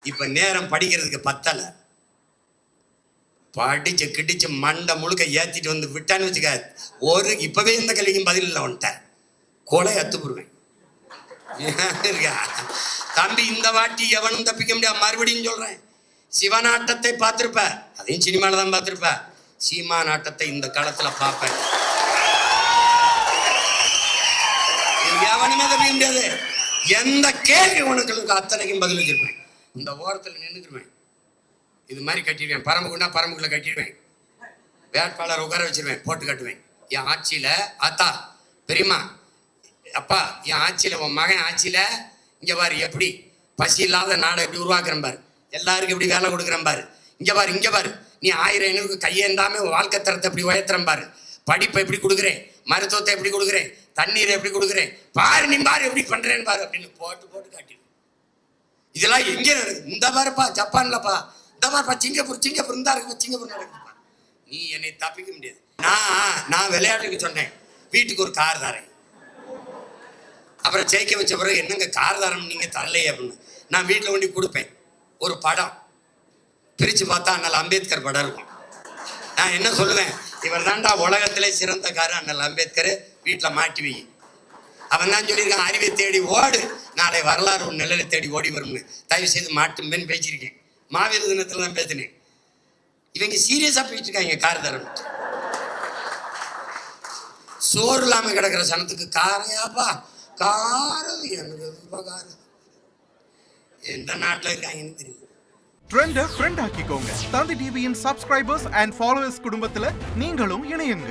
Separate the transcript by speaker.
Speaker 1: இப்ப நேரம் படிக்கிறதுக்கு பத்தல. படிச்சு கிடிச்சு மண்டை முழுக்க ஏத்திட்டு வந்து விட்டான்னு வச்சுக்க, ஒரு இப்பவே இந்த கேள்விக்கும் பதில் இல்லை வந்துட்டேன். கொலை அத்துப்புருவேன். தம்பி, இந்த வாட்டி எவனும் தப்பிக்க முடியாது. மறுபடியும் சொல்றேன், சிவநாட்டத்தை பார்த்திருப்ப, அதையும் சினிமால தான் பார்த்திருப்ப. சீமா நாட்டத்தை இந்த களத்துல பார்ப்பேன். எவனுமே தப்பிக்க முடியாது. எந்த கேள்வி உனக்கு அத்தனைக்கும் பதில் வச்சிருப்பேன். இந்த ஓரத்தில் நின்றுக்குருவேன். இது மாதிரி கட்டிடுவேன். பரம்புக்குன்னா பரம்புக்குள்ள கட்டிடுவேன். வேட்பாளர் உட்கார வச்சிருவேன், போட்டு கட்டுவேன். என் ஆட்சியில ஆத்தா பெரியம்மா அப்பா, என் ஆட்சியில உன் மகன் ஆட்சியில இங்க பாரு எப்படி பசி இல்லாத நாடை எப்படி உருவாக்குறேன் பாரு, எல்லாருக்கும் எப்படி வேலை கொடுக்குறேன் பாரு, இங்க பாரு இங்க பாரு, நீ 1000-500 கையேந்தாம வாழ்க்கை தரத்தை எப்படி உயர்த்துறேன் பாரு, படிப்பை எப்படி கொடுக்குறேன், மருத்துவத்தை எப்படி கொடுக்குறேன், தண்ணீரை எப்படி கொடுக்குறேன் பாரு, நீ பாரு எப்படி பண்றேன்னு பாரு அப்படின்னு போட்டு போட்டு காட்டிடுவேன். இதெல்லாம் எங்க நடக்குது? இந்த பாருப்பா ஜப்பான்லப்பா, இந்த பாருப்பா சிங்கப்பூர் இந்த இருக்கு சிங்கப்பூர் நடக்குதுப்பா. நீ என்னை தப்பிக்க முடியாது. நான் விளையாட்டுக்கு சொன்னேன், வீட்டுக்கு ஒரு கார் தரேன். அப்புறம் ஜெயிக்க வச்ச பிறகு என்னங்க கார் தரம் நீங்க தரலையே அப்படின்னு நான் வீட்டில் கொண்டு கொடுப்பேன். ஒரு படம் பிரிச்சு பார்த்தா அண்ணல் அம்பேத்கர் படம் இருக்கும். நான் என்ன சொல்லுவேன், இவர் தாண்டா உலகத்திலே சிறந்த காரு அண்ணல் அம்பேத்கர், வீட்டில் மாட்டி வை. அவன் தான் சொல்லியிருக்கான், அறிவை தேடி ஓடு, நாளை வரலாறு ஒரு நிலையில தேடி ஓடி வரும்னு. தயவு செய்து மாட்டும்பேன்னு பேசியிருக்கேன். மாவீர தினத்துல தான் பேசினேன். இவங்க சீரியஸா போயிட்டு இருக்காங்க கார் தரம். சோறு இல்லாம கிடக்கிற சனத்துக்கு காரையாப்பா காரு, எனக்கு எந்த நாட்டில் இருக்காங்கன்னு தெரியும்.
Speaker 2: ட்ரெண்டை ஃப்ரெண்ட் ஆக்கிக்கோங்க. தந்தி டிவியின் சப்ஸ்கிரைபர்ஸ் அண்ட் ஃபாலோவர்ஸ் குடும்பத்துல நீங்களும் இணையுங்க.